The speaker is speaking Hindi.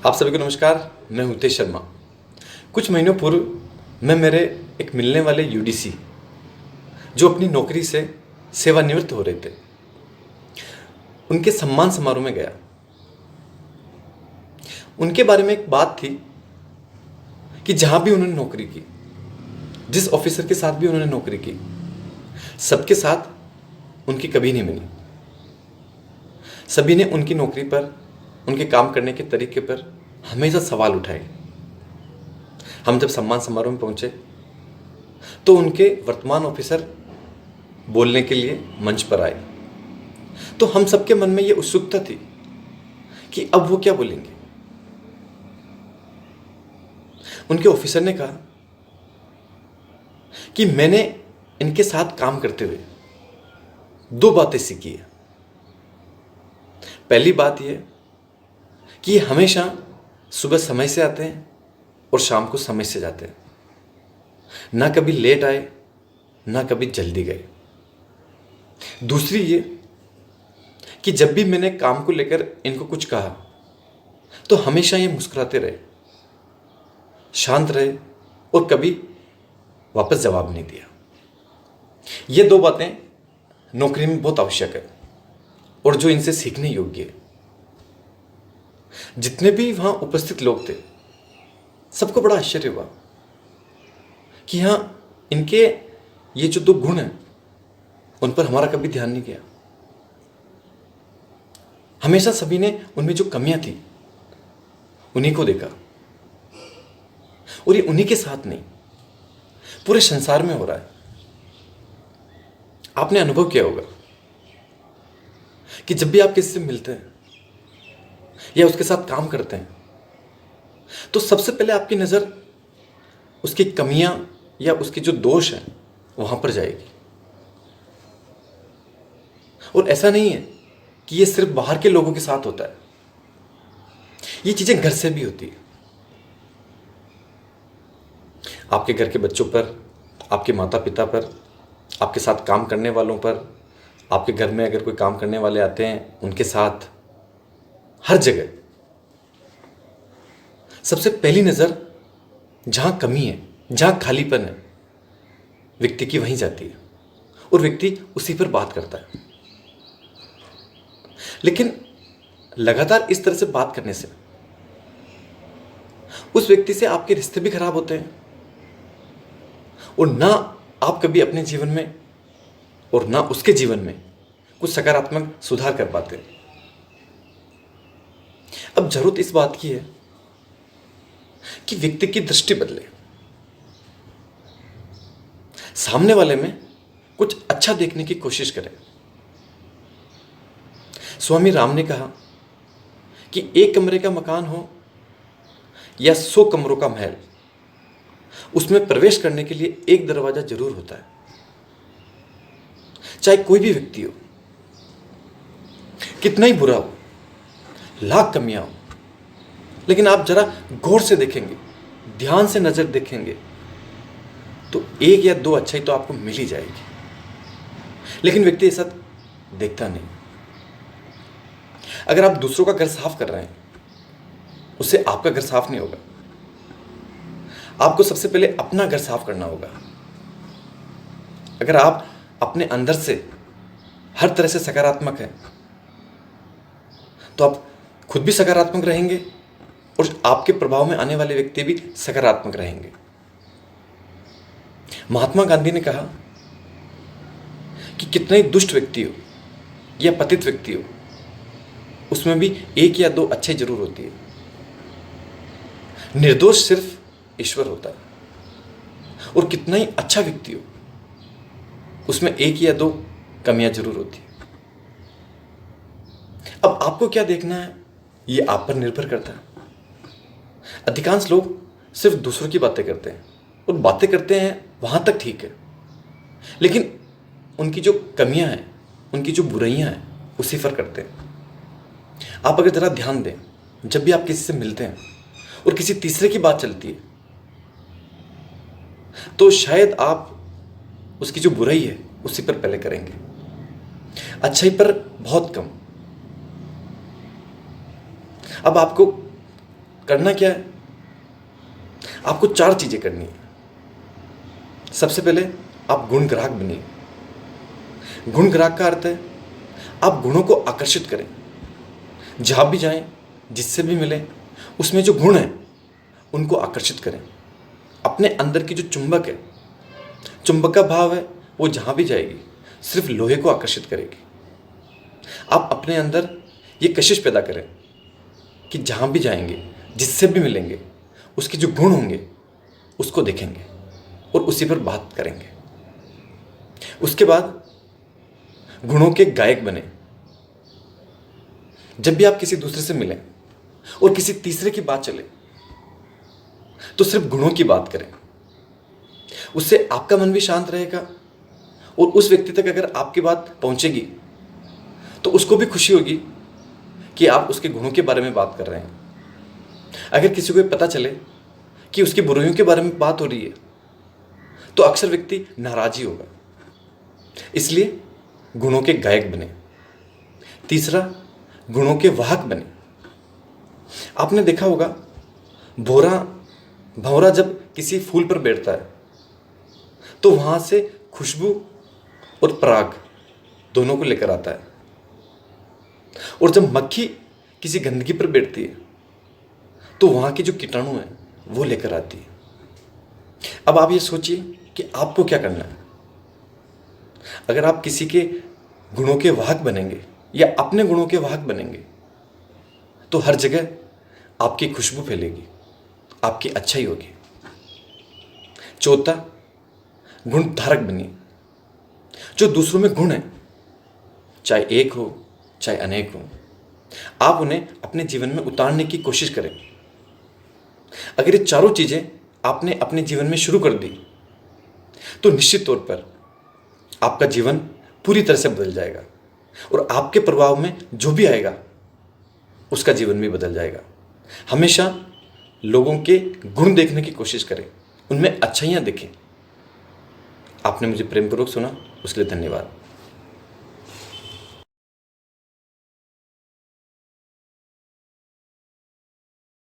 आप सभी को नमस्कार। मैं हूं हितेश शर्मा। कुछ महीनों पूर्व मैं मेरे एक मिलने वाले यूडीसी जो अपनी नौकरी से सेवानिवृत्त हो रहे थे, उनके सम्मान समारोह में गया। उनके बारे में एक बात थी कि जहां भी उन्होंने नौकरी की, जिस ऑफिसर के साथ भी उन्होंने नौकरी की, सबके साथ उनकी कभी नहीं बनी। सभी ने उनकी नौकरी पर, उनके काम करने के तरीके पर हमेशा सवाल उठाए। हम जब सम्मान समारोह में पहुंचे तो उनके वर्तमान ऑफिसर बोलने के लिए मंच पर आए, तो हम सबके मन में यह उत्सुकता थी कि अब वो क्या बोलेंगे। उनके ऑफिसर ने कहा कि मैंने इनके साथ काम करते हुए दो बातें सीखी है। पहली बात यह कि ये हमेशा सुबह समय से आते हैं और शाम को समय से जाते हैं, ना कभी लेट आए ना कभी जल्दी गए। दूसरी ये कि जब भी मैंने काम को लेकर इनको कुछ कहा तो हमेशा ये मुस्कुराते रहे, शांत रहे और कभी वापस जवाब नहीं दिया। ये दो बातें नौकरी में बहुत आवश्यक है और जो इनसे सीखने योग्य है। जितने भी वहां उपस्थित लोग थे, सबको बड़ा आश्चर्य हुआ कि हाँ, इनके ये जो दो गुण हैं उन पर हमारा कभी ध्यान नहीं गया। हमेशा सभी ने उनमें जो कमियां थी उन्हीं को देखा, और ये उन्हीं के साथ नहीं, पूरे संसार में हो रहा है। आपने अनुभव किया होगा कि जब भी आप किसी से मिलते हैं या उसके साथ काम करते हैं तो सबसे पहले आपकी नजर उसकी कमियां या उसके जो दोष हैं वहां पर जाएगी। और ऐसा नहीं है कि ये सिर्फ बाहर के लोगों के साथ होता है, ये चीजें घर से भी होती है। आपके घर के बच्चों पर, आपके माता पिता पर, आपके साथ काम करने वालों पर, आपके घर में अगर कोई काम करने वाले आते हैं उनके साथ, हर जगह सबसे पहली नजर जहां कमी है, जहां खालीपन है, व्यक्ति की वहीं जाती है और व्यक्ति उसी पर बात करता है। लेकिन लगातार इस तरह से बात करने से उस व्यक्ति से आपके रिश्ते भी खराब होते हैं और ना आप कभी अपने जीवन में और ना उसके जीवन में कुछ सकारात्मक सुधार कर पाते हैं। अब जरूरत इस बात की है कि व्यक्ति की दृष्टि बदले, सामने वाले में कुछ अच्छा देखने की कोशिश करें। स्वामी राम ने कहा कि एक कमरे का मकान हो या 100 कमरों का महल, उसमें प्रवेश करने के लिए एक दरवाजा जरूर होता है। चाहे कोई भी व्यक्ति हो, कितना ही बुरा हो, लाख कमियां हो, लेकिन आप जरा गौर से देखेंगे, ध्यान से नजर देखेंगे तो एक या दो अच्छाई तो आपको मिल ही जाएगी। लेकिन व्यक्ति ऐसा देखता नहीं। अगर आप दूसरों का घर साफ कर रहे हैं, उससे आपका घर साफ नहीं होगा। आपको सबसे पहले अपना घर साफ करना होगा। अगर आप अपने अंदर से हर तरह से सकारात्मक हैं तो आप खुद भी सकारात्मक रहेंगे और आपके प्रभाव में आने वाले व्यक्ति भी सकारात्मक रहेंगे। महात्मा गांधी ने कहा कि कितना ही दुष्ट व्यक्ति हो या पतित व्यक्ति हो, उसमें भी एक या दो अच्छे जरूर होती है। निर्दोष सिर्फ ईश्वर होता है और कितना ही अच्छा व्यक्ति हो, उसमें एक या दो कमियां जरूर होती है। अब आपको क्या देखना है, ये आप पर निर्भर करता है। अधिकांश लोग सिर्फ दूसरों की बातें करते हैं और बातें करते हैं वहां तक ठीक है, लेकिन उनकी जो कमियां हैं, उनकी जो बुराइयां हैं, उसी पर करते हैं। आप अगर जरा ध्यान दें, जब भी आप किसी से मिलते हैं और किसी तीसरे की बात चलती है तो शायद आप उसकी जो बुराई है उसी पर पहले करेंगे, अच्छाई पर बहुत कम। अब आपको करना क्या है? आपको 4 चीजें करनी है। सबसे पहले आप गुण ग्राहक बनिए। गुण ग्राहक का अर्थ है आप गुणों को आकर्षित करें। जहां भी जाएं, जिससे भी मिलें, उसमें जो गुण है उनको आकर्षित करें। अपने अंदर की जो चुंबक है, चुंबक का भाव है, वो जहां भी जाएगी सिर्फ लोहे को आकर्षित करेगी। आप अपने अंदर ये कशिश पैदा करें कि जहां भी जाएंगे, जिससे भी मिलेंगे, उसके जो गुण होंगे उसको देखेंगे और उसी पर बात करेंगे। उसके बाद गुणों के गायक बने। जब भी आप किसी दूसरे से मिलें और किसी तीसरे की बात चले तो सिर्फ गुणों की बात करें। उससे आपका मन भी शांत रहेगा और उस व्यक्ति तक अगर आपकी बात पहुंचेगी तो उसको भी खुशी होगी कि आप उसके गुणों के बारे में बात कर रहे हैं। अगर किसी को पता चले कि उसकी बुराइयों के बारे में बात हो रही है तो अक्सर व्यक्ति नाराज ही होगा। इसलिए गुणों के गायक बने। तीसरा, गुणों के वाहक बने। आपने देखा होगा भंवरा जब किसी फूल पर बैठता है तो वहां से खुशबू और पराग दोनों को लेकर आता है, और जब मक्खी किसी गंदगी पर बैठती है तो वहां के जो कीटाणु हैं वो लेकर आती है। अब आप ये सोचिए कि आपको क्या करना है। अगर आप किसी के गुणों के वाहक बनेंगे या अपने गुणों के वाहक बनेंगे तो हर जगह आपकी खुशबू फैलेगी, आपकी अच्छाई होगी। चौथा, गुण धारक बनिए। जो दूसरों में गुण है, चाहे एक हो चाहे अनेक हो, आप उन्हें अपने जीवन में उतारने की कोशिश करें। अगर ये चारों चीजें आपने अपने जीवन में शुरू कर दी तो निश्चित तौर पर आपका जीवन पूरी तरह से बदल जाएगा और आपके प्रभाव में जो भी आएगा उसका जीवन भी बदल जाएगा। हमेशा लोगों के गुण देखने की कोशिश करें, उनमें अच्छाइयाँ देखें। आपने मुझे प्रेमपूर्वक सुना, उसके लिए धन्यवाद।